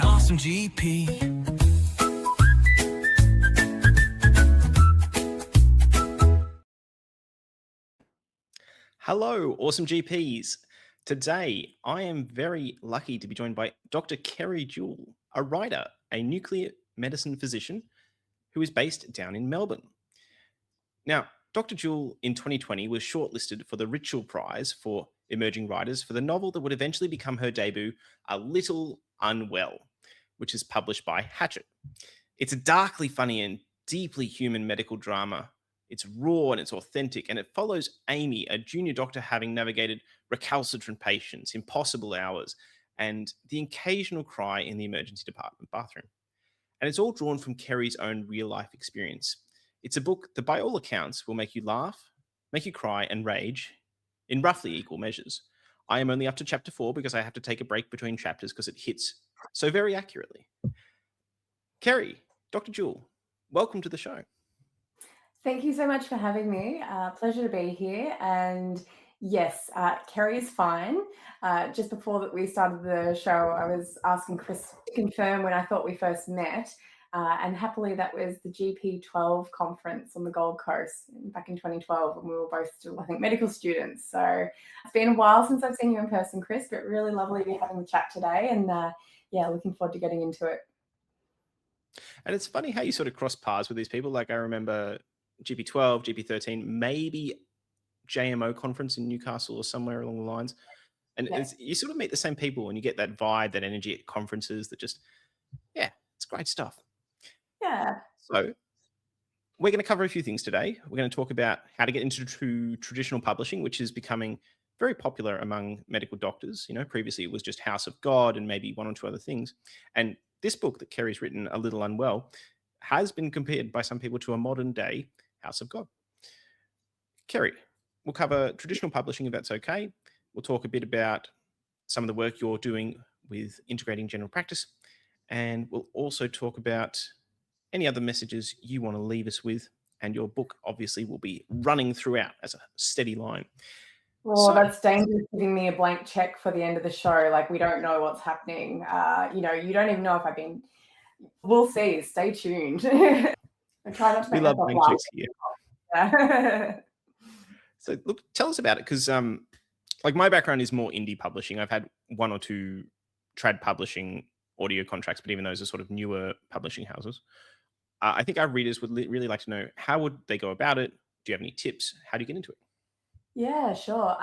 an awesome GP. Hello, awesome GPs. Today, I am very lucky to be joined by Dr. Kerry Jewell, a writer, a nuclear medicine physician who is based down in Melbourne. Now, Dr. Jewell in 2020 was shortlisted for the Richell Prize for emerging writers for the novel that would eventually become her debut, A Little Unwell, which is published by Hachette. It's a darkly funny and deeply human medical drama. It's raw and it's authentic, and it follows Amy, a junior doctor having navigated recalcitrant patients, impossible hours, and the occasional cry in the emergency department bathroom. And it's all drawn from Kerry's own real life experience. It's a book that, by all accounts, will make you laugh, make you cry, and rage in roughly equal measures. I am only up to chapter 4 because I have to take a break between chapters because it hits so very accurately. Kerry, Dr. Jewell, welcome to the show. Thank you so much for having me. Pleasure to be here. And yes, Kerry is fine. Just before that we started the show, I was asking Chris to confirm when I thought we first met. And happily, that was the GP12 conference on the Gold Coast back in 2012, and we were both still, I think, medical students. So it's been a while since I've seen you in person, Chris, but really lovely to be having the chat today. And yeah, looking forward to getting into it. And it's funny how you sort of cross paths with these people. Like I remember GP12, GP13, maybe JMO conference in Newcastle or somewhere along the lines. And you sort of meet the same people and you get that vibe, that energy at conferences that just, yeah, it's great stuff. Yeah. So we're going to cover a few things today. We're going to talk about how to get into traditional publishing, which is becoming very popular among medical doctors. You know, previously it was just House of God and maybe one or two other things. And this book that Kerry's written, A Little Unwell, has been compared by some people to a modern day House of God. Kerry, we'll cover traditional publishing if that's okay. We'll talk a bit about some of the work you're doing with integrating general practice. And we'll also talk about any other messages you want to leave us with. And your book obviously will be running throughout as a steady line. Well, that's dangerous giving me a blank check for the end of the show. Like, we don't know what's happening. You know, you don't even know if I've been. We'll see. Stay tuned. I try not to make we love blank checks here. Yeah. So, look, tell us about it, because like my background is more indie publishing. I've had one or two trad publishing audio contracts, but even those are sort of newer publishing houses. I think our readers would really like to know, how would they go about it? Do you have any tips? How do you get into it? Yeah, sure.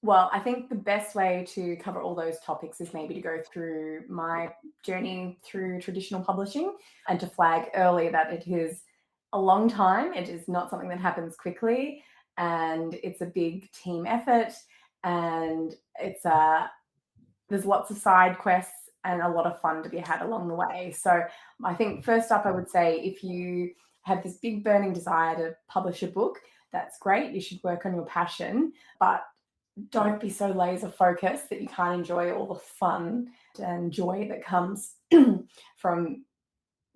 Well, I think the best way to cover all those topics is maybe to go through my journey through traditional publishing and to flag early that it is a long time. It is not something that happens quickly, and it's a big team effort, and it's there's lots of side quests and a lot of fun to be had along the way. So I think first up, I would say if you have this big burning desire to publish a book, that's great. You should work on your passion, but don't be so laser focused that you can't enjoy all the fun and joy that comes from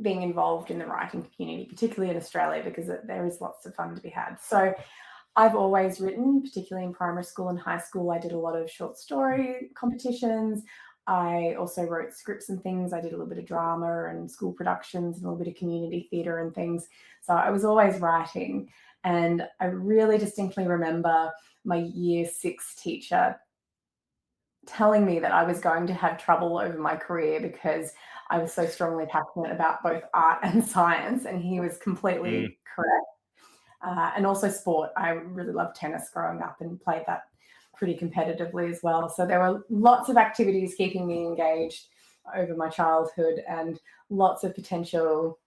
being involved in the writing community, particularly in Australia, because there is lots of fun to be had. So I've always written, particularly in primary school and high school. I did a lot of short story competitions. I also wrote scripts and things. I did a little bit of drama and school productions and a little bit of community theatre and things. So I was always writing. And I really distinctly remember my year 6 teacher telling me that I was going to have trouble over my career because I was so strongly passionate about both art and science. And he was completely correct. And also sport. I really loved tennis growing up and played that pretty competitively as well. So there were lots of activities keeping me engaged over my childhood and lots of potential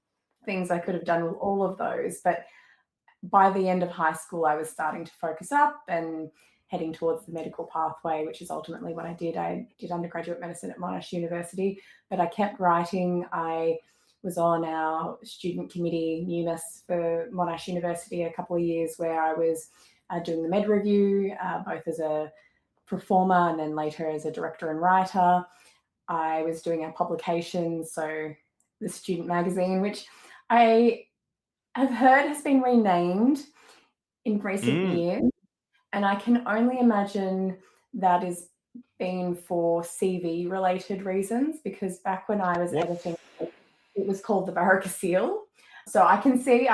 things I could have done with all of those. But by the end of high school, I was starting to focus up and heading towards the medical pathway, which is ultimately what I did. I did undergraduate medicine at Monash University, but I kept writing. I was on our student committee, NUMIS, for Monash University a couple of years, where I was doing the med review, both as a performer and then later as a director and writer. I was doing our publications, so the student magazine, which I have heard has been renamed in recent years. And I can only imagine that is been for CV related reasons, because back when I was What? editing, it was called the Barocasile. So I can see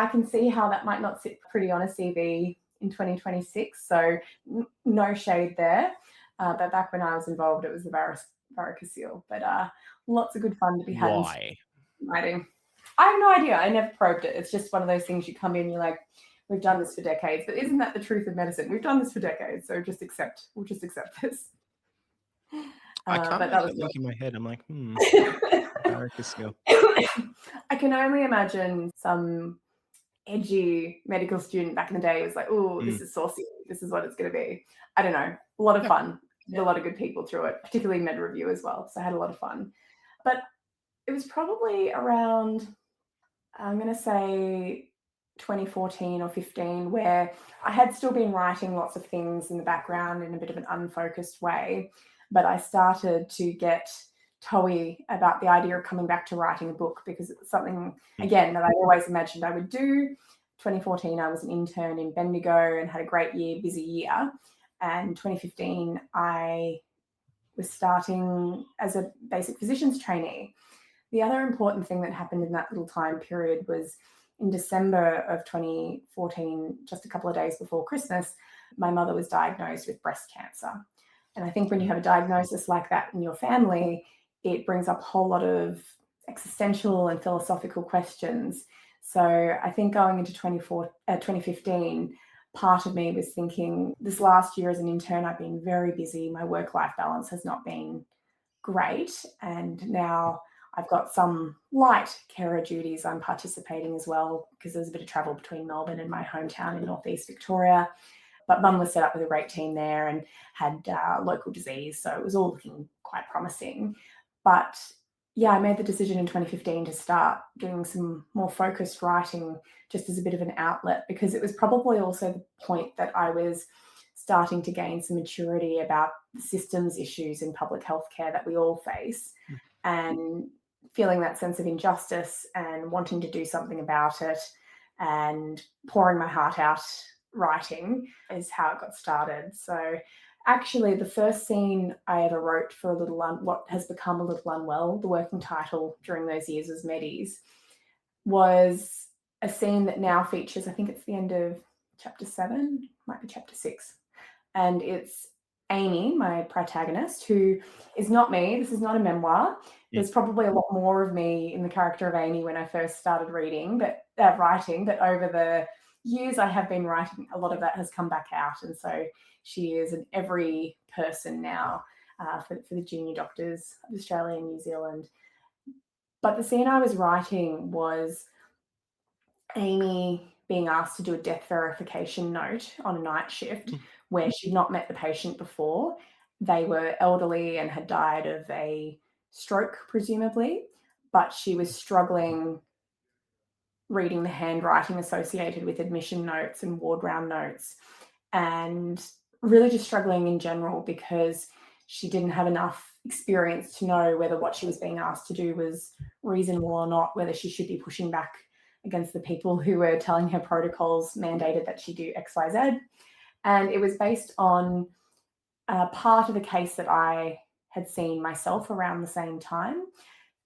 how that might not sit pretty on a CV in 2026. So no shade there. But back when I was involved, it was the Barocasile. But lots of good fun to be had in Why? writing. I have no idea. I never probed it. It's just one of those things you come in, you're like, we've done this for decades. But isn't that the truth of medicine? We've done this for decades. So we'll just accept this. I can't But make that was that link in my head. I'm like, Advocacy. I can only imagine some edgy medical student back in the day was like, oh, this is saucy. This is what it's going to be. I don't know. A lot of fun. A lot of good people through it, particularly med review as well. So I had a lot of fun. But it was probably around, I'm going to say 2014 or 15, where I had still been writing lots of things in the background in a bit of an unfocused way. But I started to get toey about the idea of coming back to writing a book, because it's something, again, that I always imagined I would do. 2014, I was an intern in Bendigo and had a great year, busy year. And 2015, I was starting as a basic physician's trainee. The other important thing that happened in that little time period was in December of 2014, just a couple of days before Christmas, my mother was diagnosed with breast cancer. And I think when you have a diagnosis like that in your family, it brings up a whole lot of existential and philosophical questions. So I think going into 2015, part of me was thinking, this last year as an intern, I've been very busy. My work-life balance has not been great. And now I've got some light carer duties. I'm participating as well, because there's a bit of travel between Melbourne and my hometown in northeast Victoria. But Mum was set up with a great team there and had local disease, so it was all looking quite promising. But yeah, I made the decision in 2015 to start doing some more focused writing, just as a bit of an outlet, because it was probably also the point that I was starting to gain some maturity about the systems issues in public health care that we all face, and feeling that sense of injustice and wanting to do something about it, and pouring my heart out writing is how it got started. So actually, the first scene I ever wrote for what has become A Little Unwell, the working title during those years was Medis, was a scene that now features, I think it's the end of chapter 7, might be chapter 6. And it's Amy, my protagonist, who is not me. This is not a memoir. There's probably a lot more of me in the character of Amy when I first started writing, but over the years I have been writing, a lot of that has come back out. And so she is an every person now for the junior doctors of Australia and New Zealand. But the scene I was writing was Amy being asked to do a death verification note on a night shift where she'd not met the patient before. They were elderly and had died of a stroke, presumably, but she was struggling reading the handwriting associated with admission notes and ward round notes, and really just struggling in general because she didn't have enough experience to know whether what she was being asked to do was reasonable or not, whether she should be pushing back against the people who were telling her protocols mandated that she do X, Y, Z. And it was based on part of a case that I had seen myself around the same time.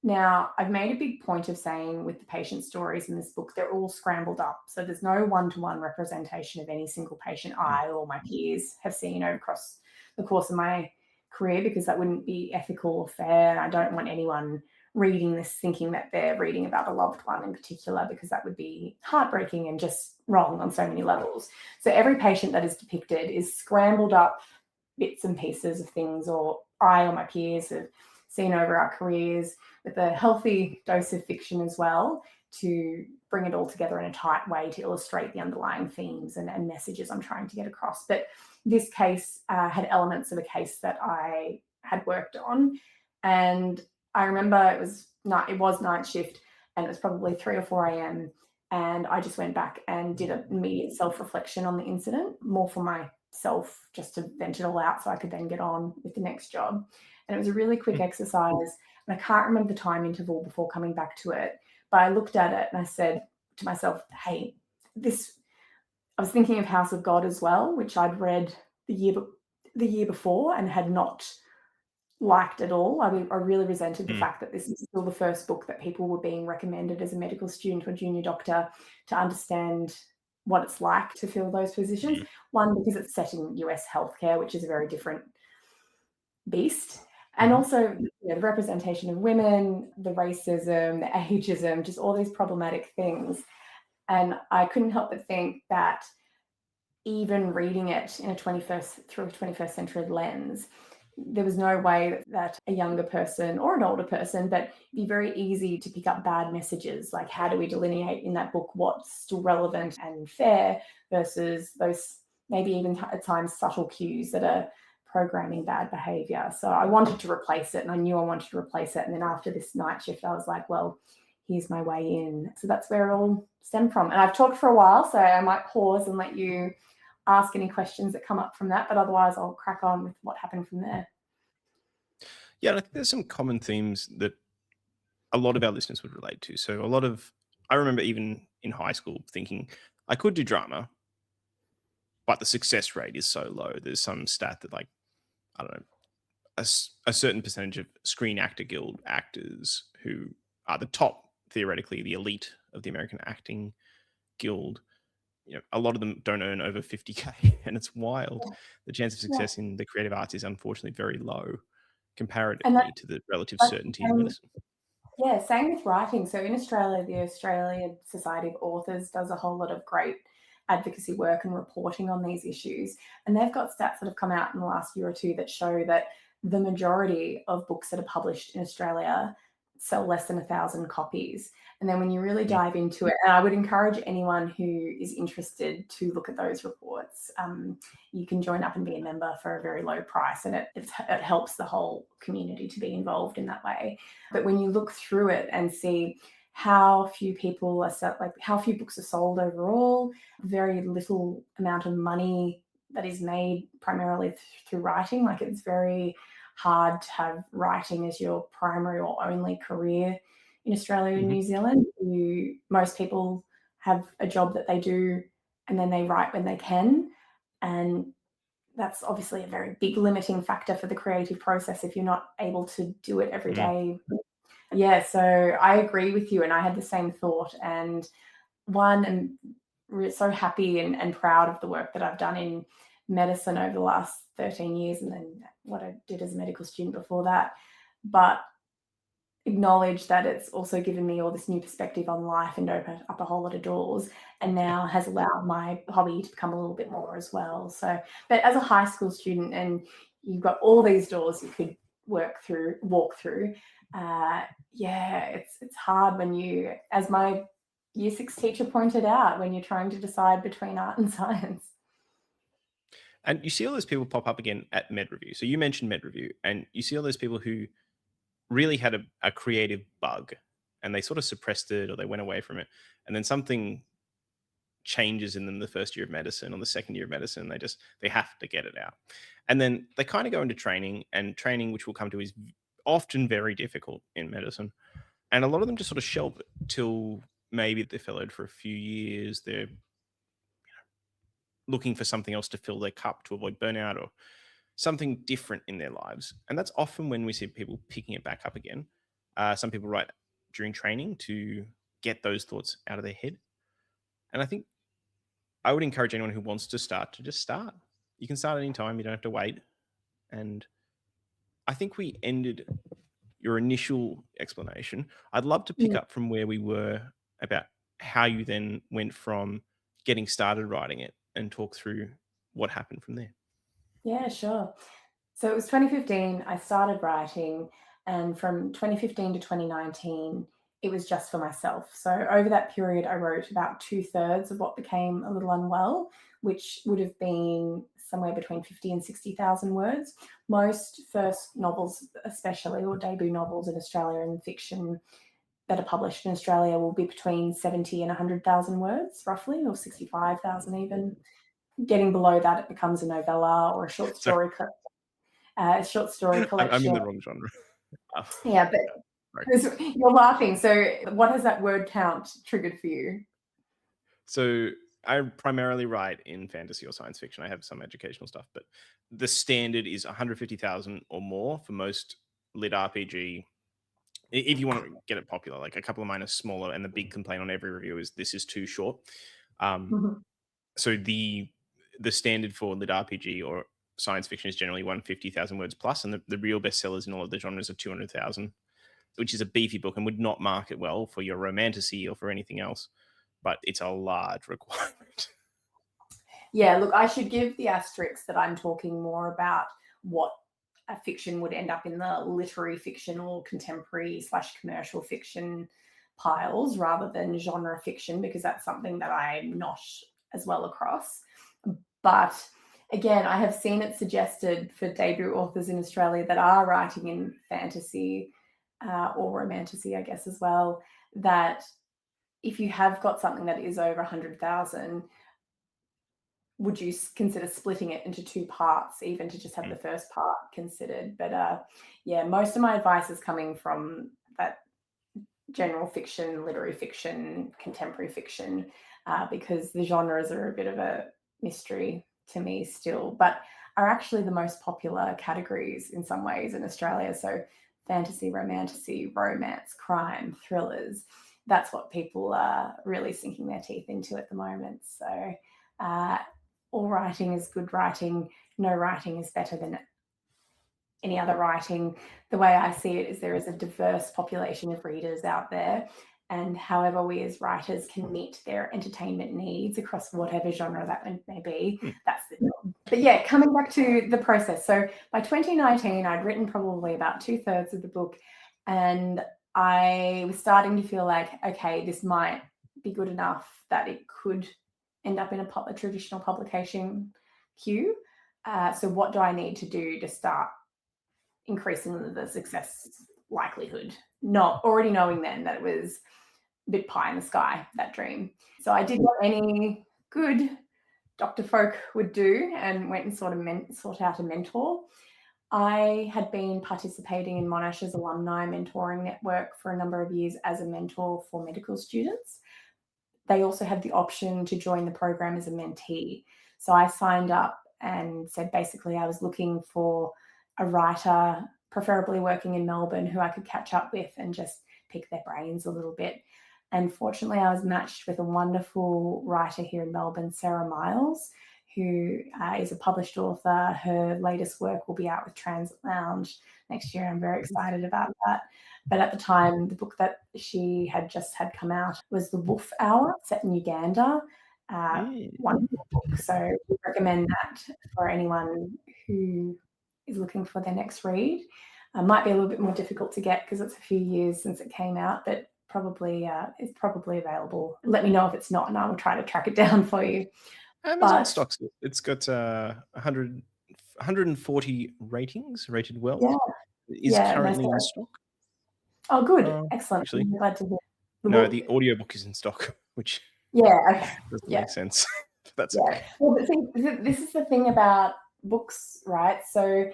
Now, I've made a big point of saying with the patient stories in this book, they're all scrambled up. So there's no one-to-one representation of any single patient I or my peers have seen across the course of my career, because that wouldn't be ethical or fair. I don't want anyone reading this thinking that they're reading about a loved one in particular, because that would be heartbreaking and just wrong on so many levels. So every patient that is depicted is scrambled up bits and pieces of things or I or my peers have seen over our careers, with a healthy dose of fiction as well, to bring it all together in a tight way to illustrate the underlying themes and messages I'm trying to get across. But this case had elements of a case that I had worked on. And I remember it was night shift, and it was probably 3 or 4 a.m. And I just went back and did an immediate self-reflection on the incident, more for myself, just to vent it all out so I could then get on with the next job. And it was a really quick exercise. And I can't remember the time interval before coming back to it, but I looked at it and I said to myself, hey, I was thinking of House of God as well, which I'd read the year the year before and had not liked at all. I really resented the fact that this is still the first book that people were being recommended as a medical student or junior doctor to understand what it's like to fill those positions. One, because it's set in US healthcare, which is a very different beast. And also the representation of women, the racism, the ageism, just all these problematic things. And I couldn't help but think that even reading it in through a 21st century lens, there was no way that a younger person or an older person, but it'd be very easy to pick up bad messages. Like, how do we delineate in that book what's still relevant and fair versus those maybe even at times subtle cues that are programming bad behavior? So I wanted to replace it, and I knew I wanted to replace it. And then after this night shift, I was like, well, here's my way in. So that's where it all stemmed from. And I've talked for a while, so I might pause and let you ask any questions that come up from that, but otherwise I'll crack on with what happened from there. Yeah, and I think there's some common themes that a lot of our listeners would relate to. So I remember even in high school thinking I could do drama, but the success rate is so low. There's some stat that, like, I don't know, a certain percentage of Screen Actor Guild actors who are the top, theoretically, the elite of the American Acting Guild, a lot of them don't earn over 50K, and it's wild. The chance of success in the creative arts is unfortunately very low comparatively to the relative certainty in medicine. Yeah, same with writing. So in Australia, the Australian Society of Authors does a whole lot of great advocacy work and reporting on these issues. And they've got stats that have come out in the last year or two that show that the majority of books that are published in Australia sell less than 1,000 copies. And then when you really dive into it, and I would encourage anyone who is interested to look at those reports. You can join up and be a member for a very low price, and it helps the whole community to be involved in that way. But when you look through it and see how few people how few books are sold overall, very little amount of money that is made primarily through writing. Like, it's very hard to have writing as your primary or only career in Australia and New Zealand. Most people have a job that they do and then they write when they can. And that's obviously a very big limiting factor for the creative process if you're not able to do it every day. Yeah, so I agree with you, and I had the same thought. And I'm so happy and proud of the work that I've done in medicine over the last 13 years, and then what I did as a medical student before that. But acknowledge that it's also given me all this new perspective on life and opened up a whole lot of doors, and now has allowed my hobby to become a little bit more as well. So, but as a high school student, and you've got all these doors you could walk through. It's hard when you, as my year 6 teacher pointed out, when you're trying to decide between art and science. And you see all those people pop up again at Med Review. So you mentioned Med Review, and you see all those people who really had a creative bug, and they sort of suppressed it or they went away from it. And then something changes in them the first year of medicine or the second year of medicine. They have to get it out. And then they kind of go into training, which we'll come to, is often very difficult in medicine. And a lot of them just sort of shelve it till maybe they're fellowed for a few years. They're looking for something else to fill their cup to avoid burnout or something different in their lives. And that's often when we see people picking it back up again. Some people write during training to get those thoughts out of their head. And I think I would encourage anyone who wants to start to just start. You can start any time. You don't have to wait. And I think we ended your initial explanation. I'd love to pick up from where we were about how you then went from getting started writing it and talk through what happened from there. Yeah, sure. So it was 2015, I started writing, and from 2015 to 2019, it was just for myself. So over that period, I wrote about 2/3 of what became A Little Unwell, which would have been somewhere between 50 and 60,000 words. Most first novels, especially, or debut novels in Australia and fiction that are published in Australia, will be between 70 and 100,000 words, roughly, or 65,000 even. Getting below that, it becomes a novella or a short story collection. I'm in the wrong genre. Yeah, but you're laughing. So what has that word count triggered for you? So I primarily write in fantasy or science fiction. I have some educational stuff, but the standard is 150,000 or more for most lit RPG. If you want to get it popular, like a couple of mine are smaller, and the big complaint on every review is this is too short. Um, Mhm. so the standard for lit RPG or science fiction is generally 150,000 words plus, and the real bestsellers in all of the genres are 200,000, which is a beefy book and would not market well for your romantasy or for anything else. But it's a large requirement. Yeah, look, I should give the asterisk that I'm talking more about what a fiction would end up in the literary fiction or contemporary / commercial fiction piles rather than genre fiction, because that's something that I'm not as well across. But again, I have seen it suggested for debut authors in Australia that are writing in fantasy or romantasy, I guess, as well, that if you have got something that is over 100,000, would you consider splitting it into two parts, even to just have the first part considered? But yeah, most of my advice is coming from that general fiction, literary fiction, contemporary fiction, because the genres are a bit of a mystery to me still, but are actually the most popular categories in some ways in Australia. So fantasy, romantasy, romance, crime, thrillers, that's what people are really sinking their teeth into at the moment. So all writing is good writing. No writing is better than any other writing. The way I see it is there is a diverse population of readers out there, and however we as writers can meet their entertainment needs across whatever genre that may be, that's the job. But yeah, coming back to the process. So by 2019, I'd written probably about 2/3 of the book, and I was starting to feel like, okay, this might be good enough that it could end up in a traditional publication queue. So what do I need to do to start increasing the success likelihood? Not already knowing then that it was a bit pie in the sky, that dream. So I did what any good doctor folk would do and went and sought out a mentor. I had been participating in Monash's alumni mentoring network for a number of years as a mentor for medical students. They also had the option to join the program as a mentee. So I signed up and said basically I was looking for a writer, preferably working in Melbourne, who I could catch up with and just pick their brains a little bit. And fortunately, I was matched with a wonderful writer here in Melbourne, Sarah Miles, who is a published author. Her latest work will be out with Transit Lounge next year. I'm very excited about that. But at the time, the book that she had just had come out was The Wolf Hour, set in Uganda. Wonderful book. So we recommend that for anyone who is looking for their next read. Might be a little bit more difficult to get because it's a few years since it came out, but probably it's probably available. Let me know if it's not, and I will try to track it down for you. Amazon stocks it. It's got 140 ratings, rated well. Yeah, Is currently in stock. Oh, good. Excellent. Actually, I'm glad to hear. no, the audiobook is in stock, which okay. doesn't make sense. That's yeah. okay. Well, but see, this is the thing about books, right? So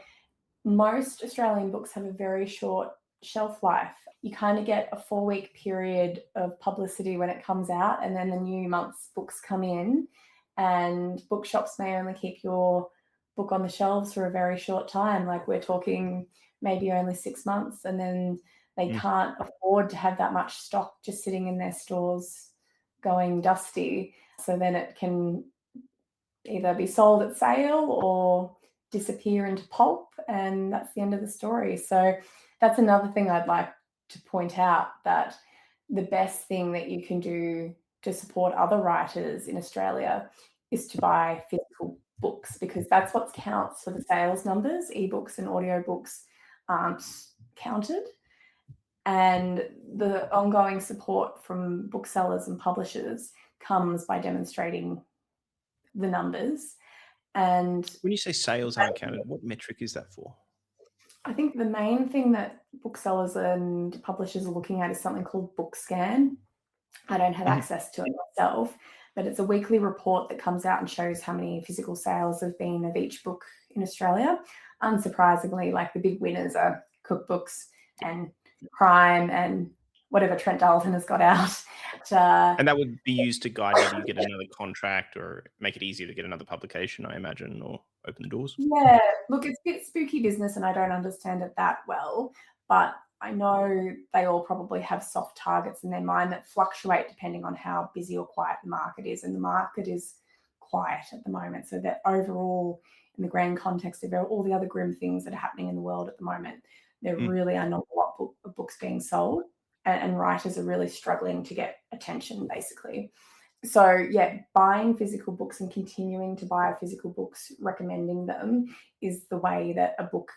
most Australian books have a very short shelf life. You kind of get a 4-week period of publicity when it comes out, and then the new month's books come in, and bookshops may only keep your book on the shelves for a very short time. Like we're talking maybe only 6 months, and then they can't afford to have that much stock just sitting in their stores going dusty. So then it can either be sold at sale or disappear into pulp, and that's the end of the story. So that's another thing I'd like to point out, that the best thing that you can do to support other writers in Australia is to buy physical books, because that's what counts for the sales numbers. Ebooks and audiobooks aren't counted. And the ongoing support from booksellers and publishers comes by demonstrating the numbers. And when you say sales aren't counted, what metric is that for? I think the main thing that booksellers and publishers are looking at is something called BookScan. I don't have access to it myself, but it's a weekly report that comes out and shows how many physical sales have been of each book in Australia. Unsurprisingly, like the big winners are cookbooks and crime and whatever Trent Dalton has got out. And that would be used to guide whether you get another contract or make it easier to get another publication, I imagine, or open the doors. Yeah, look, it's a bit spooky business and I don't understand it that well, but I know they all probably have soft targets in their mind that fluctuate depending on how busy or quiet the market is. And the market is quiet at the moment. So that overall, in the grand context of all the other grim things that are happening in the world at the moment, there really are not a lot of books being sold, and writers are really struggling to get attention, basically. So yeah, buying physical books and continuing to buy physical books, recommending them, is the way that a book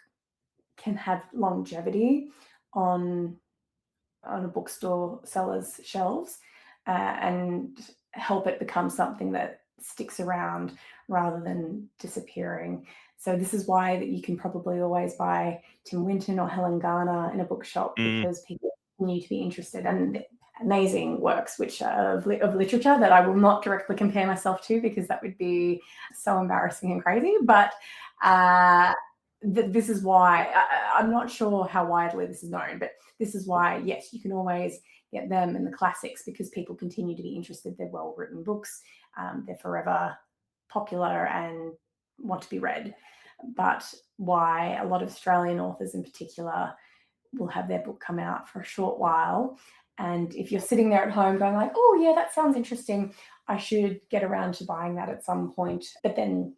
can have longevity on a bookstore seller's shelves, and help it become something that sticks around rather than disappearing. So this is why that you can probably always buy Tim Winton or Helen Garner in a bookshop, because people continue to be interested, and amazing works which are of literature that I will not directly compare myself to, because that would be so embarrassing and crazy. But this is why I'm not sure how widely this is known, but this is why, yes, you can always get them and the classics, because people continue to be interested. They're well-written books. They're forever popular and want to be read. But why a lot of Australian authors in particular will have their book come out for a short while. And if you're sitting there at home going like, oh yeah, that sounds interesting, I should get around to buying that at some point. But then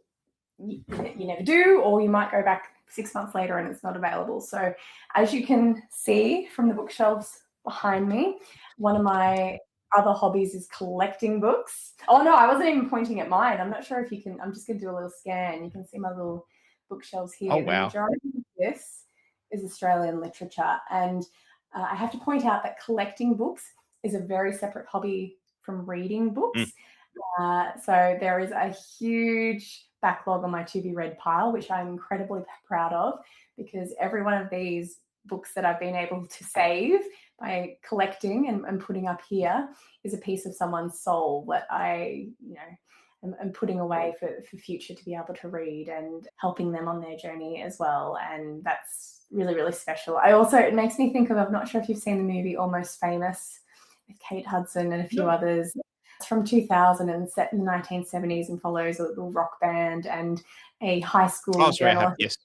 you never do, or you might go back 6 months later and it's not available. So as you can see from the bookshelves behind me, one of my other hobbies is collecting books. Oh no, I wasn't even pointing at mine. I'm not sure if you can, I'm just going to do a little scan. You can see my little bookshelves here. Oh, The wow. majority of this is Australian literature. And I have to point out that collecting books is a very separate hobby from reading books. So there is a huge backlog on my to be read pile, which I'm incredibly proud of, because every one of these books that I've been able to save by collecting and putting up here is a piece of someone's soul that I, am putting away for future to be able to read, and helping them on their journey as well. And that's really, really special. It makes me think of, I'm not sure if you've seen the movie Almost Famous with Kate Hudson and a few others. It's from 2000 and set in the 1970s and follows a little rock band and a high school journalist.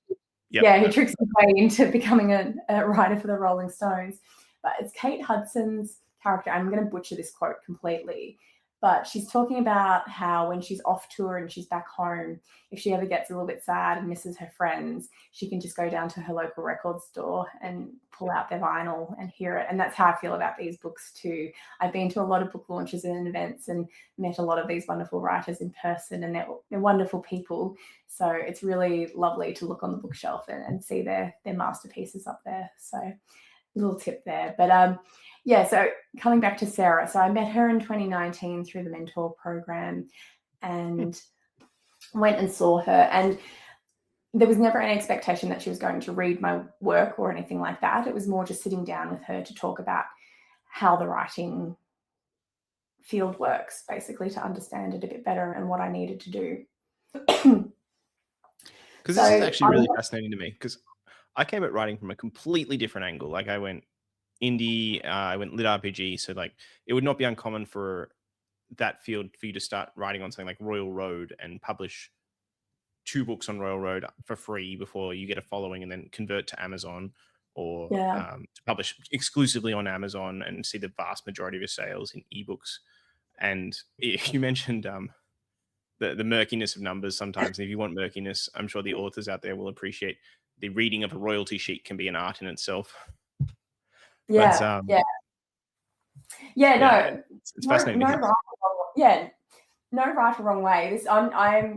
Yes. Who tricks his way into becoming a writer for the Rolling Stones. But it's Kate Hudson's character. I'm going to butcher this quote completely, but she's talking about how when she's off tour and she's back home, if she ever gets a little bit sad and misses her friends, she can just go down to her local record store and pull out their vinyl and hear it. And that's how I feel about these books too. I've been to a lot of book launches and events and met a lot of these wonderful writers in person, and they're wonderful people. So it's really lovely to look on the bookshelf and see their masterpieces up there. So little tip there. But so coming back to Sarah, so I met her in 2019 through the mentor program, and went and saw her, and there was never any expectation that she was going to read my work or anything like that. It was more just sitting down with her to talk about how the writing field works, basically, to understand it a bit better and what I needed to do. Because this is actually really fascinating to me, because I came at writing from a completely different angle. Like, I went indie, I went lit RPG, so like it would not be uncommon for that field for you to start writing on something like Royal Road and publish 2 books on Royal Road for free before you get a following, and then convert to Amazon, or to publish exclusively on Amazon and see the vast majority of your sales in ebooks. And you mentioned the murkiness of numbers sometimes. And if you want murkiness, I'm sure the authors out there will appreciate the reading of a royalty sheet can be an art in itself. It's fascinating. No right or wrong way.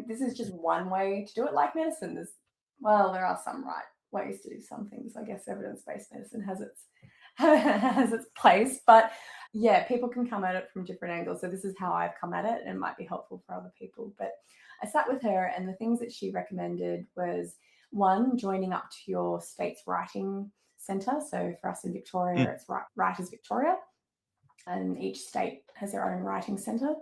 This is just one way to do it. Like medicine, there are some right ways to do some things. I guess evidence-based medicine has its place, but yeah, people can come at it from different angles. So this is how I've come at it, and it might be helpful for other people. But I sat with her, and the things that she recommended was, one, joining up to your state's writing centre. So for us in Victoria, it's Writers Victoria, and each state has their own writing centre.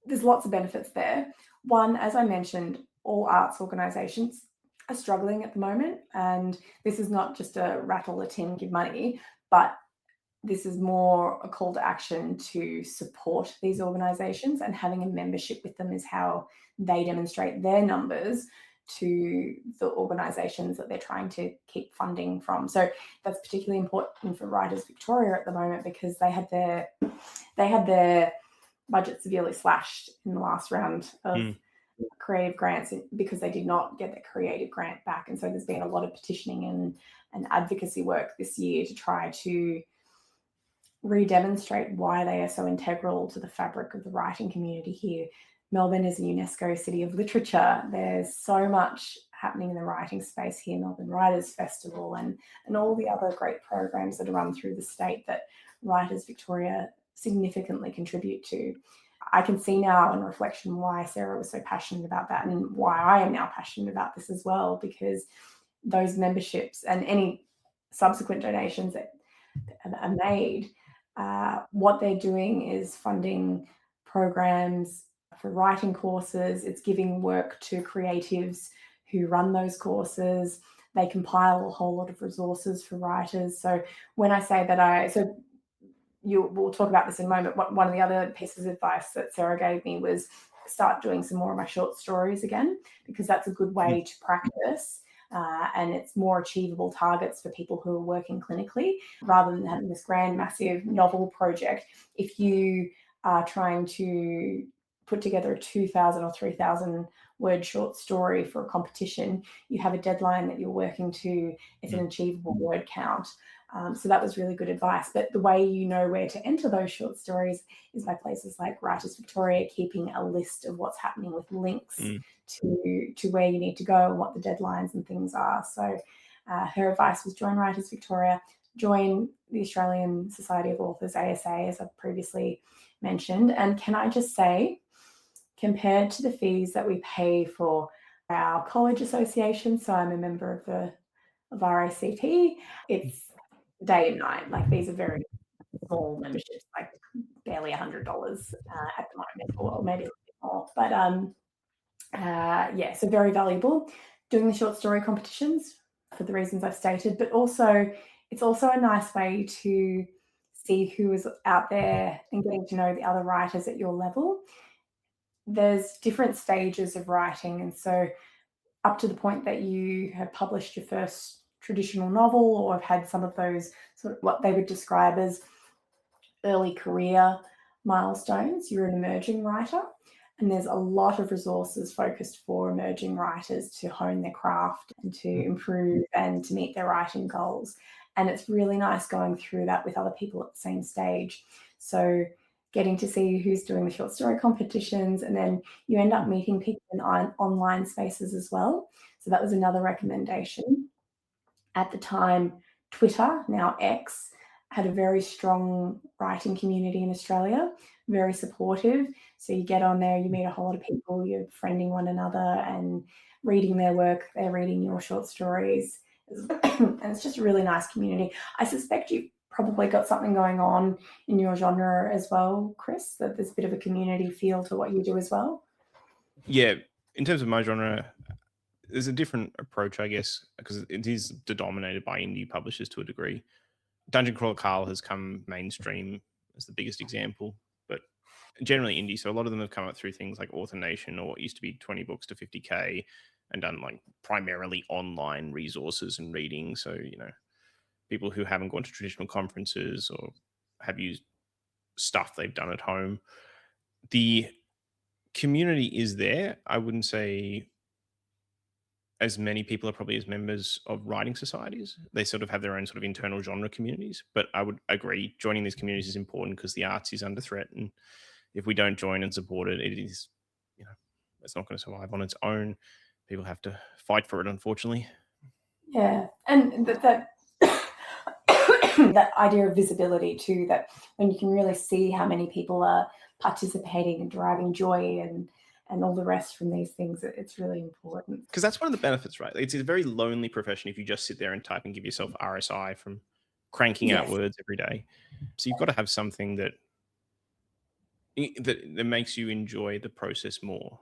There's lots of benefits there. One, as I mentioned, all arts organisations are struggling at the moment, and this is not just a rattle a tin, give money, but this is more a call to action to support these organisations, and having a membership with them is how they demonstrate their numbers to the organisations that they're trying to keep funding from. So that's particularly important for Writers Victoria at the moment, because they had their budget severely slashed in the last round of creative grants because they did not get the creative grant back. And so there's been a lot of petitioning and advocacy work this year to try to re-demonstrate why they are so integral to the fabric of the writing community here. Melbourne is a UNESCO City of Literature. There's so much happening in the writing space here, Melbourne Writers Festival and all the other great programs that are run through the state that Writers Victoria significantly contribute to. I can see now in reflection why Sarah was so passionate about that, and why I am now passionate about this as well, because those memberships and any subsequent donations that are made, what they're doing is funding programs for writing courses. It's giving work to creatives who run those courses. They compile a whole lot of resources for writers. So when I say that we'll talk about this in a moment. One of the other pieces of advice that Sarah gave me was start doing some more of my short stories again, because that's a good way to practice. And it's more achievable targets for people who are working clinically, rather than having this grand, massive novel project. If you are trying to put together a 2,000 or 3,000 word short story for a competition, you have a deadline that you're working to. It's an achievable word count. So that was really good advice. But the way you know where to enter those short stories is by places like Writers Victoria keeping a list of what's happening with links to where you need to go and what the deadlines and things are. So her advice was join Writers Victoria, join the Australian Society of Authors, ASA, as I've previously mentioned. And can I just say, compared to the fees that we pay for our college association, so I'm a member of RACP, it's day and night. Like, these are very small memberships, like barely $100 at the moment, or maybe a little bit more. But so very valuable. Doing the short story competitions for the reasons I've stated, but also it's also a nice way to see who is out there and getting to know the other writers at your level. There's different stages of writing, and so up to the point that you have published your first traditional novel, or have had some of those sort of what they would describe as early career milestones, you're an emerging writer. And there's a lot of resources focused for emerging writers to hone their craft and to improve and to meet their writing goals. And it's really nice going through that with other people at the same stage. So getting to see who's doing the short story competitions, and then you end up meeting people in online spaces as well. So that was another recommendation. At the time, Twitter, now X, had a very strong writing community in Australia, very supportive. So you get on there, you meet a whole lot of people, you're friending one another and reading their work, they're reading your short stories. And it's just a really nice community. I suspect you've probably got something going on in your genre as well, Chris, that there's a bit of a community feel to what you do as well. Yeah, in terms of my genre, there's a different approach, I guess, because it is dominated by indie publishers to a degree. Dungeon Crawler Carl has come mainstream as the biggest example, but generally indie. So a lot of them have come up through things like Author Nation, or what used to be 20 books to 50K, and done like primarily online resources and reading. So, people who haven't gone to traditional conferences or have used stuff they've done at home. The community is there. I wouldn't say as many people are probably as members of writing societies. They sort of have their own sort of internal genre communities. But I would agree, joining these communities is important because the arts is under threat. And if we don't join and support it, it is, it's not going to survive on its own. People have to fight for it, unfortunately. Yeah. And that that idea of visibility too, that when you can really see how many people are participating and deriving joy and all the rest from these things, it's really important. Because that's one of the benefits, right? It's a very lonely profession if you just sit there and type and give yourself RSI from cranking out Yes. words every day. So you've got to have something that makes you enjoy the process more.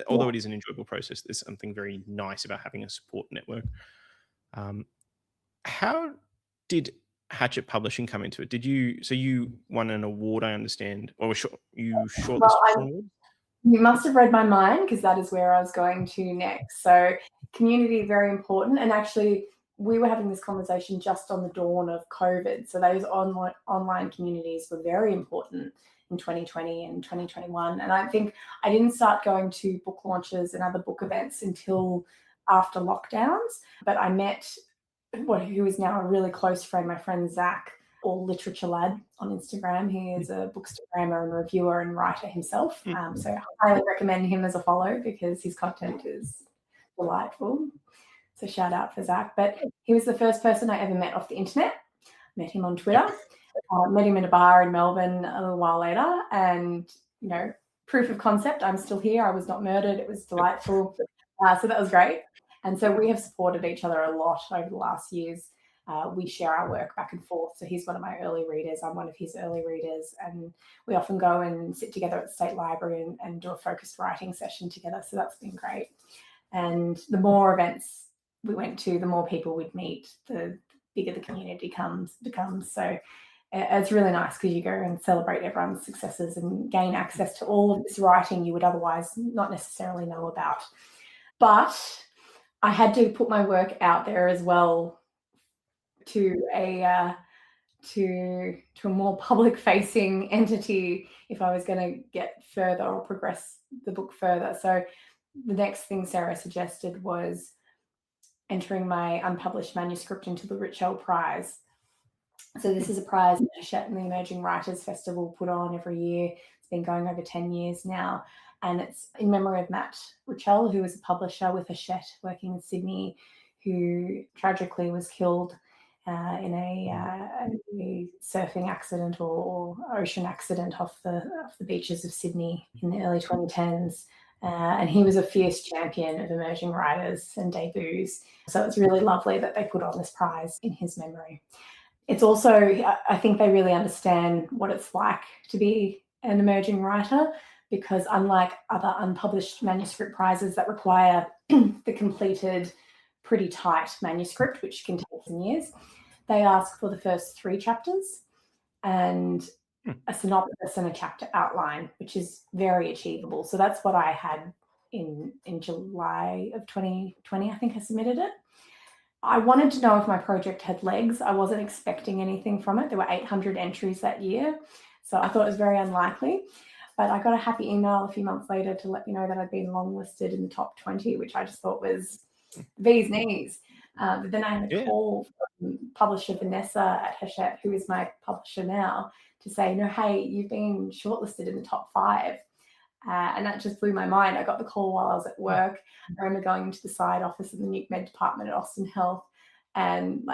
Although it is an enjoyable process, there's something very nice about having a support network. How did Hachette Publishing come into it? So you won an award, I understand, or you Well, shortlisted for an award? you must have read my mind, because that is where I was going to next. So community, very important. And actually, we were having this conversation just on the dawn of COVID. So those online communities were very important in 2020 and 2021. And I think I didn't start going to book launches and other book events until after lockdowns. But I met who is now a really close friend, my friend Zach, or Literature Lad on Instagram. He is a bookstagrammer and reviewer and writer himself. So I highly recommend him as a follow, because his content is delightful. So shout out for Zach. But he was the first person I ever met off the internet. Met him on Twitter. Met him in a bar in Melbourne a little while later. And, proof of concept, I'm still here. I was not murdered. It was delightful. So that was great. And so we have supported each other a lot over the last years. We share our work back and forth. So he's one of my early readers. I'm one of his early readers. And we often go and sit together at the State Library and do a focused writing session together. So that's been great. And the more events we went to, the more people we'd meet, the bigger the community becomes. So it's really nice, because you go and celebrate everyone's successes and gain access to all of this writing you would otherwise not necessarily know about. But I had to put my work out there as well to a more public-facing entity if I was going to get further or progress the book further. So the next thing Sarah suggested was entering my unpublished manuscript into the Richell Prize. So this is a prize that Hachette and the Emerging Writers Festival put on every year. It's been going over 10 years now. And it's in memory of Matt Richell, who was a publisher with Hachette working in Sydney, who tragically was killed in a surfing accident or ocean accident off the beaches of Sydney in the early 2010s. And he was a fierce champion of emerging writers and debuts. So it's really lovely that they put on this prize in his memory. It's also, I think they really understand what it's like to be an emerging writer, because unlike other unpublished manuscript prizes that require the completed, pretty tight manuscript, which can take some years, they ask for the first 3 chapters and a synopsis and a chapter outline, which is very achievable. So that's what I had in July of 2020, I think I submitted it. I wanted to know if my project had legs. I wasn't expecting anything from it. There were 800 entries that year, so I thought it was very unlikely. But I got a happy email a few months later to let me know that I'd been longlisted in the top 20, which I just thought was bee's knees. But then I had a call from publisher Vanessa at Hachette, who is my publisher now, to say, no, hey, you've been shortlisted in the top 5. And that just blew my mind. I got the call while I was at work. I remember going into the side office of the Nuke Med department at Austin Health and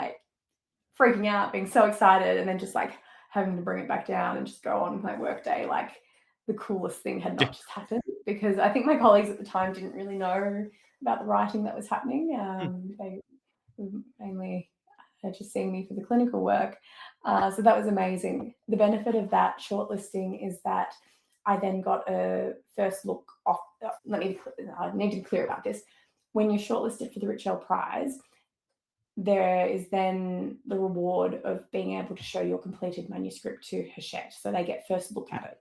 freaking out, being so excited, and then just having to bring it back down and just go on with my work day. The coolest thing had not just happened, because I think my colleagues at the time didn't really know about the writing that was happening. They mainly had just seen me for the clinical work. So that was amazing. The benefit of that shortlisting is that I then got a first look off. I need to be clear about this. When you're shortlisted for the Richell Prize, there is then the reward of being able to show your completed manuscript to Hachette. So they get first look at it.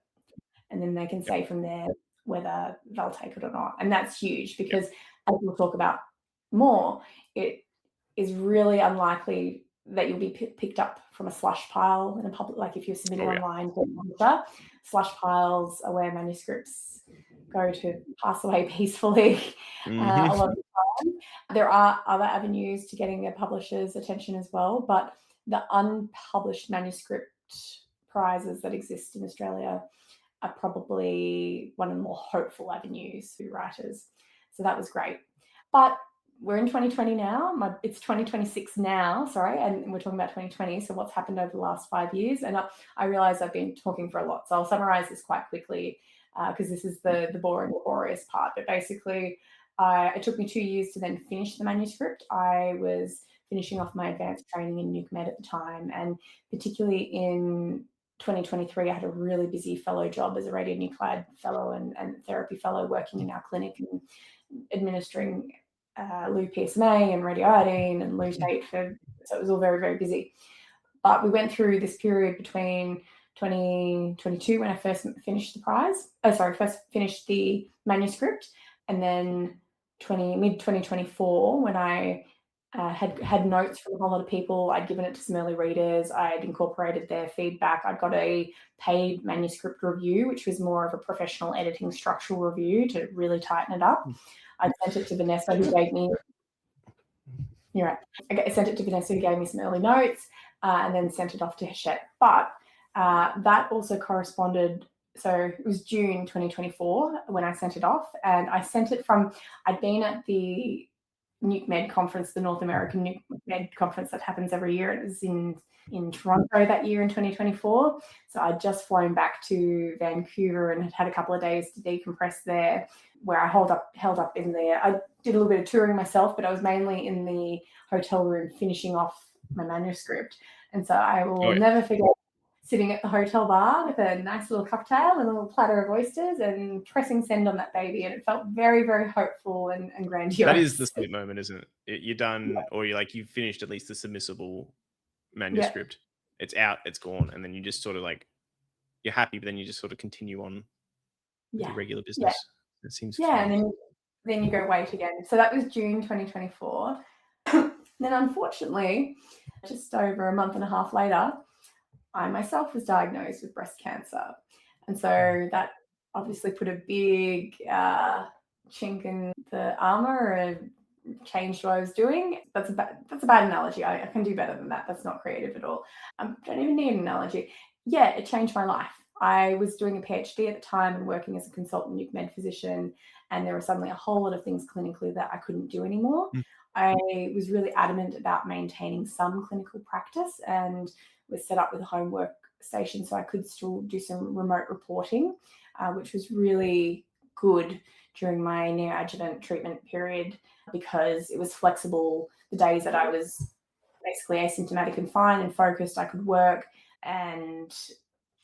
And then they can say from there whether they'll take it or not. And that's huge, because as we'll talk about more, it is really unlikely that you'll be picked up from a slush pile in a public, if you're submitting online to a publisher. Slush piles are where manuscripts go to pass away peacefully a lot of the time. There are other avenues to getting a publisher's attention as well, but the unpublished manuscript prizes that exist in Australia are probably one of the more hopeful avenues for writers. So that was great. But we're in 2020 now. It's 2026 now, sorry, and we're talking about 2020. So what's happened over the last 5 years? And I realize I've been talking for a lot, so I'll summarize this quite quickly, because this is the boring, laborious part. But basically, it took me 2 years to then finish the manuscript. I was finishing off my advanced training in Nuke Med at the time, and particularly in 2023, I had a really busy fellow job as a radionuclide fellow and therapy fellow, working in our clinic and administering Lu PSMA and radioiodine and lutate so it was all very, very busy. But we went through this period between 2022 when I first finished the prize. First finished the manuscript, and then mid 2024 when I had notes from a whole lot of people. I'd given it to some early readers. I'd incorporated their feedback. I'd got a paid manuscript review, which was more of a professional editing structural review to really tighten it up. I sent it to Vanessa, who gave me. You're right. I sent it to Vanessa, who gave me some early notes, and then sent it off to Hachette. But that also corresponded. So it was June 2024 when I sent it off, and I sent it from. I'd been at the NUCMED conference, the North American NUCMED conference that happens every year. It was in Toronto that year in 2024. So I'd just flown back to Vancouver and had a couple of days to decompress there, where I held up in there. I did a little bit of touring myself, but I was mainly in the hotel room finishing off my manuscript. And so I will never forget sitting at the hotel bar with a nice little cocktail and a little platter of oysters and pressing send on that baby. And it felt very, very hopeful and grandiose. That is the sweet moment, isn't it? You're done, or you've finished at least the submissible manuscript. Yeah. It's out, it's gone. And then you just sort of you're happy, but then you just sort of continue on with your regular business. Yeah. It seems fun. And then you go wait again. So that was June 2024. Then unfortunately, just over a month and a half later, I myself was diagnosed with breast cancer. And so that obviously put a big chink in the armor and changed what I was doing. That's a bad analogy. I can do better than that. That's not creative at all. I don't even need an analogy. Yeah, it changed my life. I was doing a PhD at the time and working as a consultant NUCMED physician, and there were suddenly a whole lot of things clinically that I couldn't do anymore. I was really adamant about maintaining some clinical practice and was set up with a home workstation so I could still do some remote reporting, which was really good during my neoadjuvant treatment period because it was flexible. The days that I was basically asymptomatic and fine and focused, I could work, and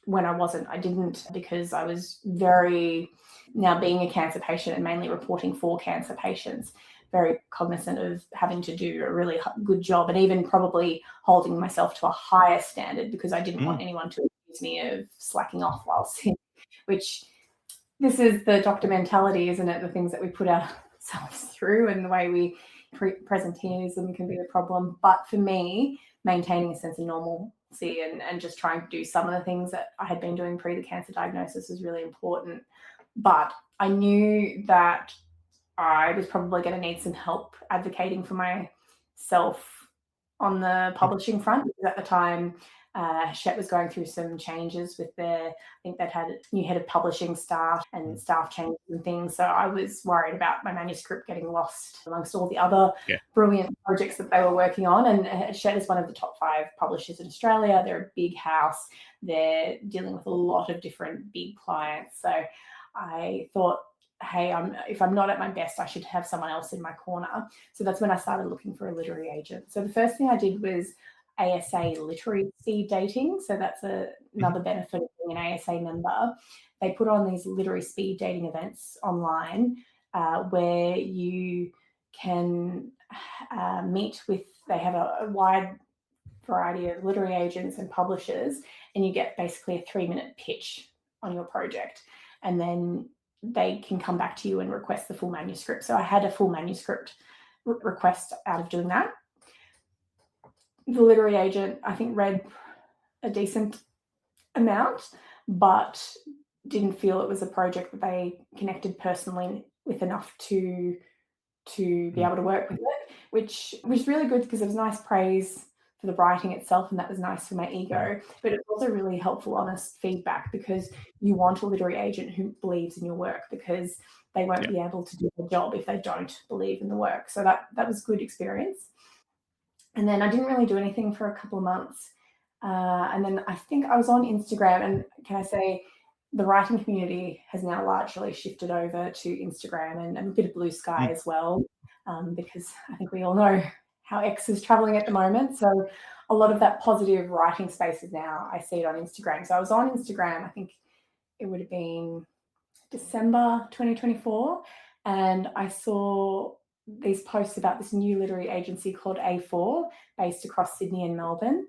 when I wasn't, I didn't, because I was now being a cancer patient and mainly reporting for cancer patients, very cognizant of having to do a really good job and even probably holding myself to a higher standard because I didn't want anyone to accuse me of slacking off while sick, which this is the doctor mentality, isn't it? The things that we put ourselves through and the way we presenteeism can be a problem. But for me, maintaining a sense of normalcy and just trying to do some of the things that I had been doing pre the cancer diagnosis is really important. But I knew that I was probably going to need some help advocating for myself on the publishing front, because at the time, Hachette was going through some changes with I think they'd had a new head of publishing staff and staff changes and things. So I was worried about my manuscript getting lost amongst all the other brilliant projects that they were working on. And Hachette is one of the top 5 publishers in Australia. They're a big house. They're dealing with a lot of different big clients. So I thought, hey, if I'm not at my best, I should have someone else in my corner. So that's when I started looking for a literary agent. So the first thing I did was ASA literary speed dating. So that's another benefit of being an ASA member. They put on these literary speed dating events online where you can meet with, they have a wide variety of literary agents and publishers, and you get basically a 3-minute pitch on your project. And then they can come back to you and request the full manuscript. So I had a full manuscript request out of doing that. The literary agent, I think, read a decent amount, but didn't feel it was a project that they connected personally with enough to be able to work with it, which was really good because it was nice praise for the writing itself, and that was nice for my ego. But it's also really helpful, honest feedback, because you want a literary agent who believes in your work, because they won't be able to do the job if they don't believe in the work. So that was good experience. And then I didn't really do anything for a couple of months. And then I think I was on Instagram, and can I say the writing community has now largely shifted over to Instagram and a bit of Blue Sky as well, because I think we all know how X is traveling at the moment. So a lot of that positive writing space is now, I see it on Instagram. So I was on Instagram, I think it would have been December 2024, and I saw these posts about this new literary agency called A4, based across Sydney and Melbourne.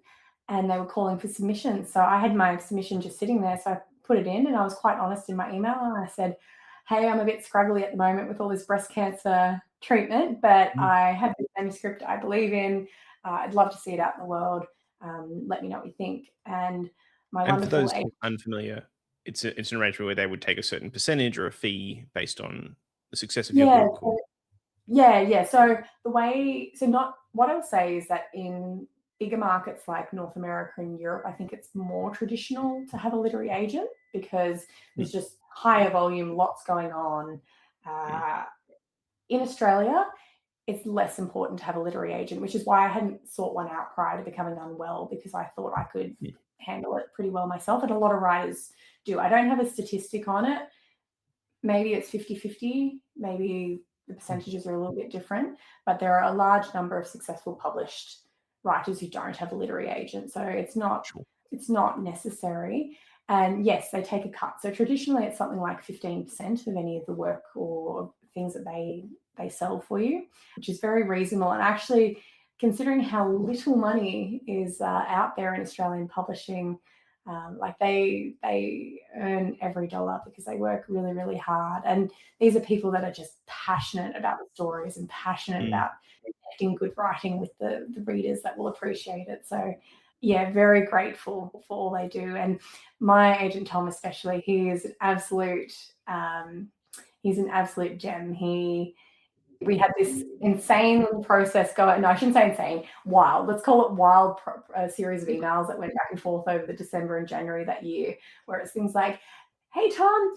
and they were calling for submissions. So I had my submission just sitting there. So I put it in, and I was quite honest in my email. And I said, hey, I'm a bit scraggly at the moment with all this breast cancer treatment, but Mm. I have this manuscript I believe in. I'd love to see it out in the world. Let me know what you think. And my And for wonderful those agent, unfamiliar, it's an arrangement where they would take a certain percentage or a fee based on the success of your yeah, book, or yeah. So not what I would say is that in bigger markets like North America and Europe, I think it's more traditional to have a literary agent because mm, there's just higher volume, lots going on. mm, Uh, in Australia, it's less important to have a literary agent, which is why I hadn't sought one out prior to becoming unwell because I thought I could mm, handle it pretty well myself. And a lot of writers do. I don't have a statistic on it. Maybe it's 50-50. Maybe the mm, percentages are a little bit different, but there are a large number of successful published writers who don't have a literary agent. So sure. it's not necessary. And yes, they take a cut. So traditionally it's something like 15% of any of the work or things that they sell for you, which is very reasonable. And actually, considering how little money is out there in Australian publishing, like they earn every dollar because they work really, really hard. And these are people that are just passionate about the stories and passionate Mm, about connecting good writing with the readers that will appreciate it. So yeah, very grateful for all they do. And my agent Tom especially, he's an absolute gem. We had this insane little process going. No, I shouldn't say insane, wild. Let's call it wild series of emails that went back and forth over the December and January that year, where it's things like, hey, Tom,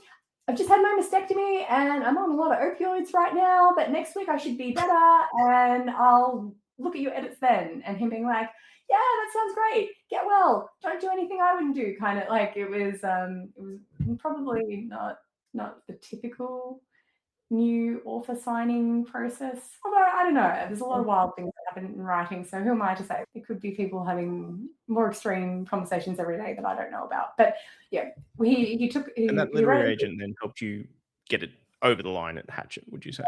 I've just had my mastectomy and I'm on a lot of opioids right now, but next week I should be better and I'll look at your edits then. And him being like, yeah, that sounds great. Get well. Don't do anything I wouldn't do. Kind of like it was probably not the typical new author signing process. Although I don't know, there's a lot of wild things that happen in writing. So who am I to say? It could be people having more extreme conversations every day that I don't know about. But yeah, and that he read literary it. agent then helped you get it over the line at Hachette, would you say?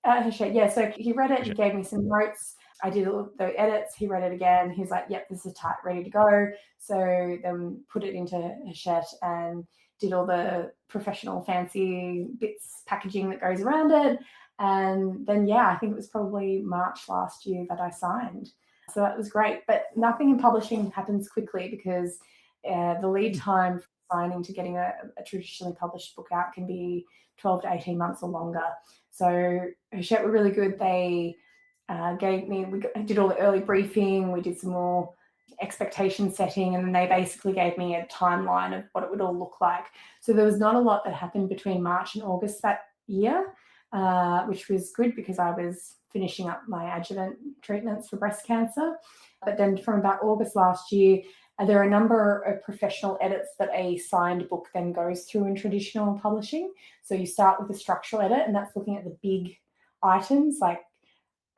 Yeah, Hachette, yeah. So he read it. He Hachette. gave me some notes. I did all the edits. He read it again. He's like, "Yep, this is tight, ready to go." So then put it into Hachette and did all the professional, fancy bits packaging that goes around it. And then yeah, I think it was probably March last year that I signed. So that was great. But nothing in publishing happens quickly because the lead Mm, time from signing to getting a traditionally published book out can be 12 to 18 months or longer. So Hachette were really good. They we did all the early briefing, we did some more expectation setting, and then they basically gave me a timeline of what it would all look like. So there was not a lot that happened between March and August that year, which was good because I was finishing up my adjuvant treatments for breast cancer. But then from about August last year, there are a number of professional edits that a signed book then goes through in traditional publishing. So you start with a structural edit, and that's looking at the big items like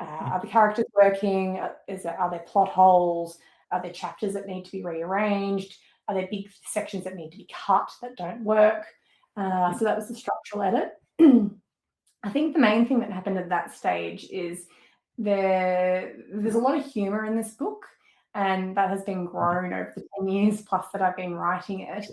mm, are the characters working? Are there plot holes? Are there chapters that need to be rearranged? Are there big sections that need to be cut that don't work? mm, So that was the structural edit. I think the main thing that happened at that stage is there's a lot of humor in this book, and that has been mm. grown over the 10 years plus that I've been writing it.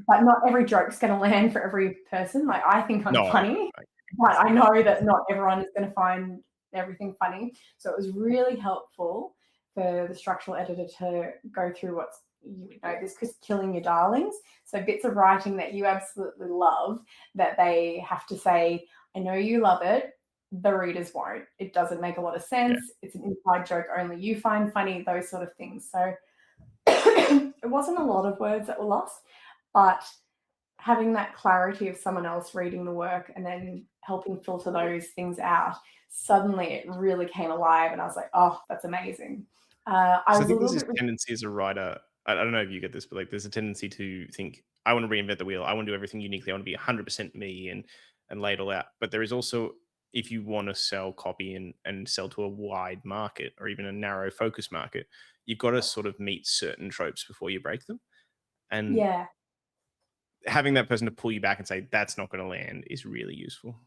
But not every joke's going to land for every person. Like I think I'm No, funny, I but I know that not everyone is going to find everything funny. So it was really helpful for the structural editor to go through what's you would know this because killing your darlings. So bits of writing that you absolutely love that they have to say, I know you love it. The readers won't. It doesn't make a lot of yeah. sense. It's an inside joke only you find funny, those sort of things. So it wasn't a lot of words that were lost, but having that clarity of someone else reading the work and then helping filter those things out, suddenly it really came alive. And I was like, oh, that's amazing. I So I was a think there's little this bit, tendency as a writer. I don't know if you get this, but like there's a tendency to think I want to reinvent the wheel. I want to do everything uniquely. I want to be 100% me and lay it all out. But there is also if you want to sell copy and sell to a wide market or even a narrow focus market, you've got to sort of meet certain tropes before you break them. And yeah, having that person to pull you back and say that's not going to land is really useful.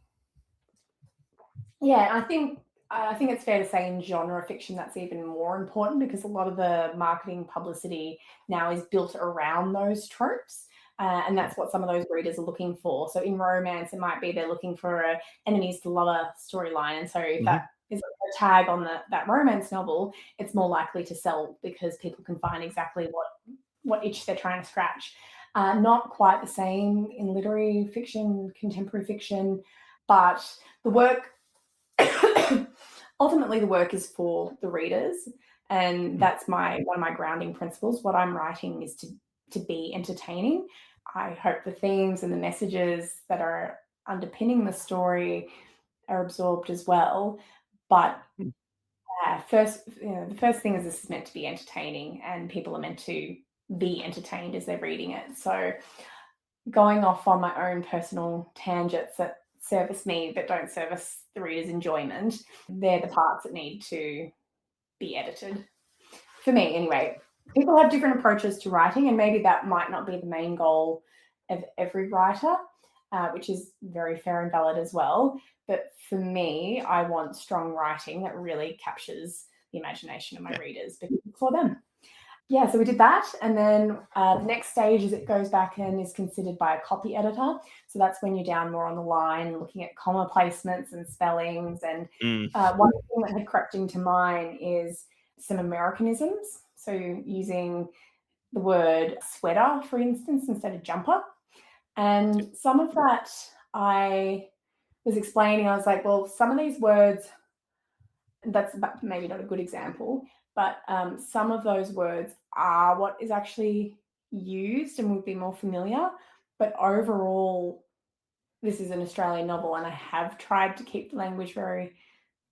yeah. I think I think it's fair to say in genre fiction that's even more important because a lot of the marketing publicity now is built around those tropes. And Yeah. that's what some of those readers are looking for. So in romance, it might be they're looking for a enemies to lover storyline. And so if that Mhm. is a tag on that romance novel, it's more likely to sell because people can find exactly what itch they're trying to scratch. Not quite the same in literary fiction, contemporary fiction, but the work ultimately the work is for the readers, and Mm. that's one of my grounding principles. What I'm writing is to be entertaining. I hope the themes and the messages that are underpinning the story are absorbed as well. But Mm. first, the first thing is this is meant to be entertaining, and people are meant to be entertained as they're reading it. So going off on my own personal tangents that service me but don't service the reader's enjoyment, they're the parts that need to be edited. For me, anyway. People have different approaches to writing, and maybe that might not be the main goal of every writer, which is very fair and valid as well. But for me, I want strong writing that really captures the imagination of my Yeah. readers for them. Yeah, so we did that. And then the next stage is it goes back and is considered by a copy editor. So that's when you're down more on the line, looking at comma placements and spellings. And Mm. one thing that had crept into mine is some Americanisms. So using the word sweater, for instance, instead of jumper. Yeah. And some of that I was explaining, I was like, well, some of these words, that's maybe not a good example, but some of those words are what is actually used and would be more familiar. But overall, this is an Australian novel, and I have tried to keep the language very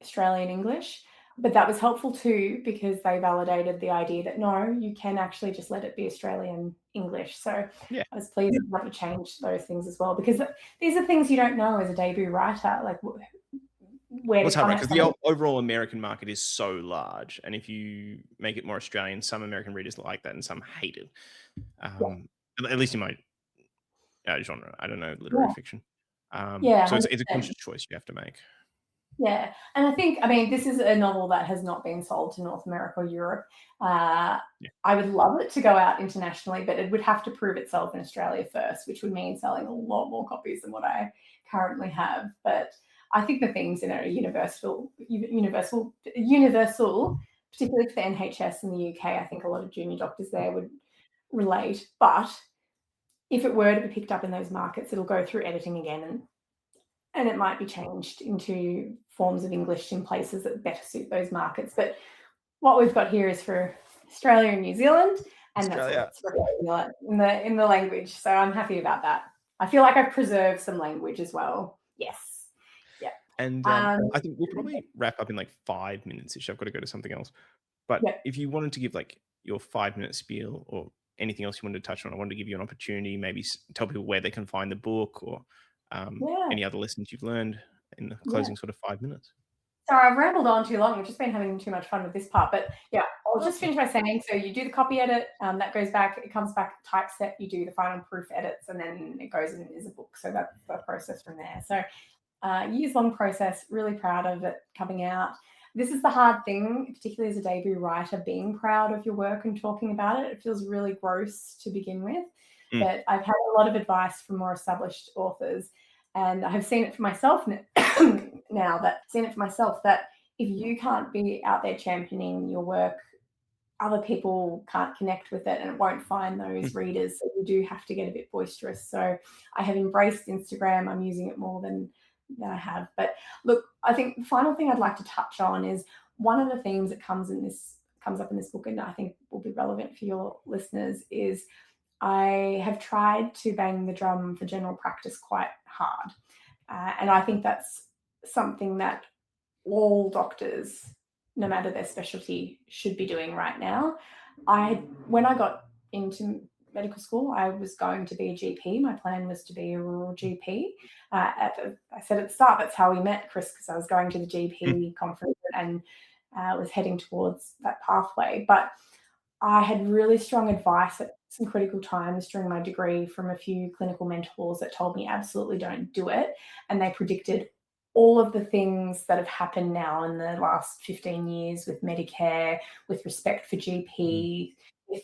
Australian English. But that was helpful too because they validated the idea that no, you can actually just let it be Australian English. So Yeah. I was pleased to have to change those things as well because these are things you don't know as a debut writer, like where Well, to it's hard, come right? at Because the something. overall American market is so large, and if you make it more Australian, some American readers like that and some hate it. Yeah, At least in my genre. I don't know literary yeah, fiction. yeah, So it's a 100%. conscious choice you have to make. Yeah, and I think, I mean, this is a novel that has not been sold to North America or Europe. Uh, Yeah. I would love it to go out internationally, but it would have to prove itself in Australia first, which would mean selling a lot more copies than what I currently have. But I think the themes in it are universal, particularly for the NHS in the UK. I think a lot of junior doctors there would relate. But if it were to be picked up in those markets, it'll go through editing again, and it might be changed into forms of English in places that better suit those markets. But what we've got here is for Australia and New Zealand, and that's Australia. what's reflected in the language. So I'm happy about that. I feel like I've preserved some language as well. Yes. Yeah. And Um, I think we'll probably wrap up in like 5 minutes ish. I've got to go to something else. But yeah. if you wanted to give like your 5 minute spiel or anything else you wanted to touch on, I wanted to give you an opportunity, maybe tell people where they can find the book or Yeah. any other lessons you've learned in the Yeah. closing sort of 5 minutes. Sorry, I've rambled on too long. I've just been having too much fun with this part. But yeah, I'll That's just fine. finish by saying so you do the copy edit, that goes back, it comes back typeset, you do the final proof edits, and then it goes and is a book. So that's the process from there. So years long process, really proud of it coming out. This is the hard thing, particularly as a debut writer, being proud of your work and talking about it. It feels really gross to begin with, Mm. but I've had a lot of advice from more established authors, and I have seen it for myself that if you can't be out there championing your work, other people can't connect with it and it won't find Mm. those readers. So you do have to get a bit boisterous. So I have embraced Instagram. I'm using it more than I have. But look, I think the final thing I'd like to touch on is one of the themes that comes up in this book, and I think will be relevant for your listeners, is I have tried to bang the drum for general practice quite hard. And I think that's something that all doctors, no matter their specialty, should be doing right now. When I got into medical school, I was going to be a GP. My plan was to be a rural GP. I said at the start, that's how we met, Chris, because I was going to the Mm. GP conference and was heading towards that pathway. But I had really strong advice at some critical times during my degree from a few clinical mentors that told me absolutely don't do it. And they predicted all of the things that have happened now in the last 15 years with Medicare, with respect for GP, with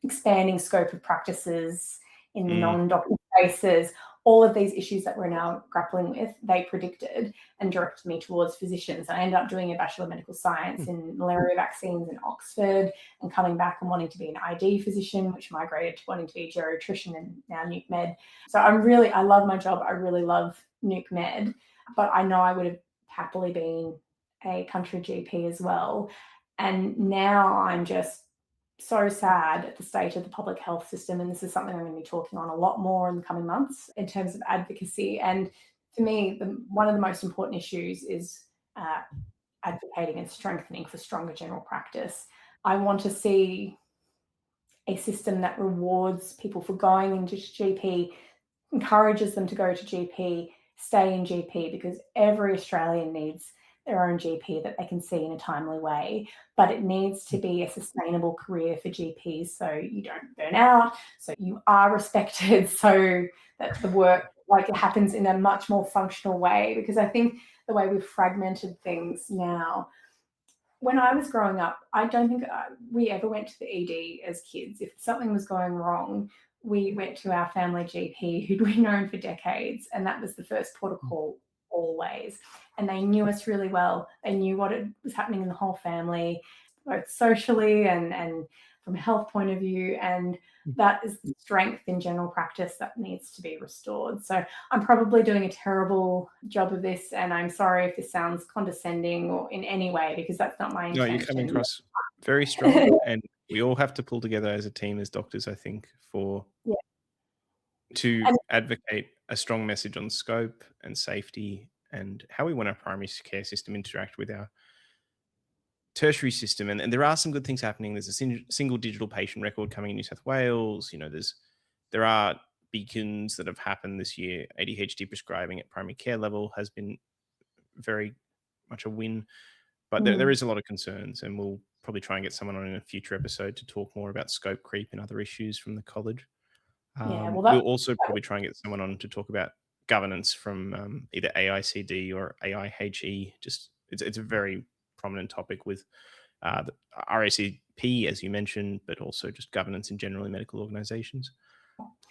expanding scope of practices in the non-doctor spaces, all of these issues that we're now grappling with, they predicted and directed me towards physicians. I ended up doing a Bachelor of Medical Science in malaria vaccines in Oxford, and coming back and wanting to be an ID physician, which migrated to wanting to be a geriatrician and now nuke med. So I love my job. I really love nuke med, but I know I would have happily been a country GP as well. And now I'm just so sad at the state of the public health system. And this is something I'm going to be talking on a lot more in the coming months in terms of advocacy. And for me, one of the most important issues is advocating and strengthening for stronger general practice. I want to see a system that rewards people for going into GP, encourages them to go to GP, stay in GP, because every Australian needs their own GP that they can see in a timely way. But it needs to be a sustainable career for GPs, so you don't burn out, so you are respected, so that the work it happens in a much more functional way. Because I think the way we've fragmented things now, when I was growing up, I don't think we ever went to the ED as kids. If something was going wrong, we went to our family GP who'd we known for decades, and that was the first port of call always. And they knew us really well. They knew what was happening in the whole family, both socially and from a health point of view. And that is the strength in general practice that needs to be restored. So I'm probably doing a terrible job of this, and I'm sorry if this sounds condescending or in any way, because that's not my intention. No, you're coming across very strong, and we all have to pull together as a team, as doctors, I think, to advocate a strong message on scope and safety and how we want our primary care system interact with our tertiary system. And there are some good things happening. There's a single digital patient record coming in New South Wales. There are beacons that have happened this year. ADHD prescribing at primary care level has been very much a win, but there is a lot of concerns, and we'll probably try and get someone on in a future episode to talk more about scope creep and other issues from the college. We'll also probably try and get someone on to talk about governance from either AICD or AIHE. It's a very prominent topic with the RACP, as you mentioned, but also just governance in general in medical organizations.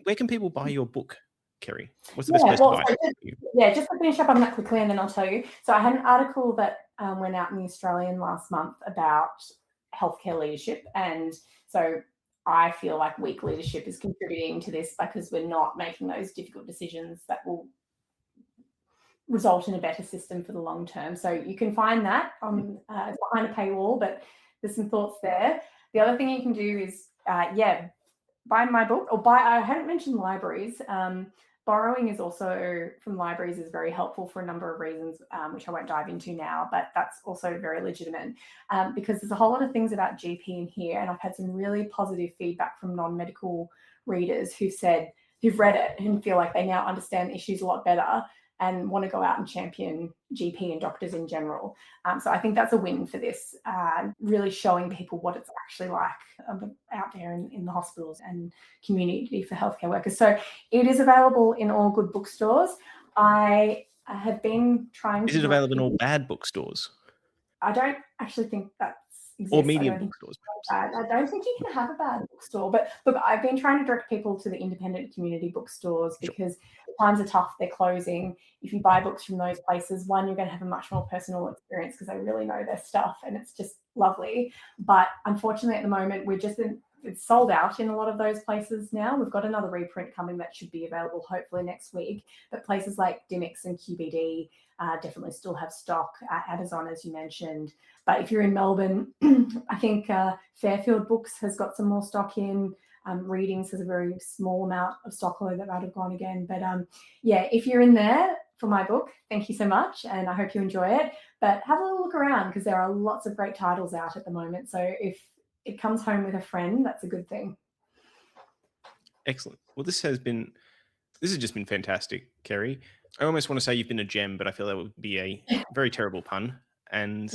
Where can people buy your book, Kerry? What's the best place to buy it? Just to finish up on that quickly, and then I'll tell you. So I had an article that went out in the Australian last month about healthcare leadership, and so I feel like weak leadership is contributing to this, because we're not making those difficult decisions that will result in a better system for the long term. So you can find that on behind a paywall, but there's some thoughts there. The other thing you can do is, buy my book, or I hadn't mentioned libraries. Borrowing is also from libraries is very helpful for a number of reasons, which I won't dive into now, but that's also very legitimate, because there's a whole lot of things about GP in here, and I've had some really positive feedback from non-medical readers who've read it and feel like they now understand issues a lot better and want to go out and champion GP and doctors in general. So I think that's a win for this, really showing people what it's actually like out there in the hospitals and community for healthcare workers. So it is available in all good bookstores. I have been trying to... Is it available in all bad bookstores? I don't actually think that's exists. Or medium bookstores, perhaps. I don't think you can have a bad bookstore, but look, I've been trying to direct people to the independent community bookstores, because times are tough, they're closing. If you buy books from those places, one, you're going to have a much more personal experience because they really know their stuff, and it's just lovely. But unfortunately, at the moment, it's sold out in a lot of those places now. We've got another reprint coming that should be available hopefully next week. But places like Dimmicks and QBD definitely still have stock. Amazon, as you mentioned. But if you're in Melbourne, I think Fairfield Books has got some more stock in. Readings has a very small amount of stock, although that might have gone again. But if you're in there for my book, thank you so much, and I hope you enjoy it. But have a little look around, because there are lots of great titles out at the moment. So if it comes home with a friend, that's a good thing. Excellent. Well, this has just been fantastic, Kerry. I almost want to say you've been a gem, but I feel that would be a very terrible pun. And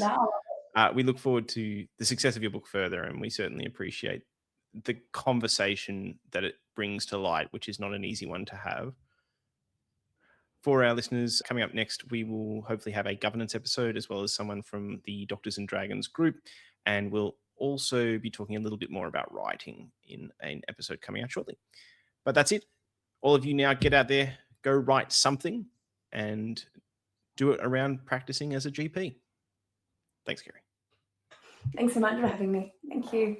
we look forward to the success of your book further, and we certainly appreciate the conversation that it brings to light, which is not an easy one to have. For our listeners, coming up next, we will hopefully have a governance episode as well as someone from the Doctors and Dragons group. And we'll also be talking a little bit more about writing in an episode coming out shortly. But that's it. All of you now get out there, go write something and do it around practicing as a GP. Thanks, Kerry. Thanks so much for having me. Thank you.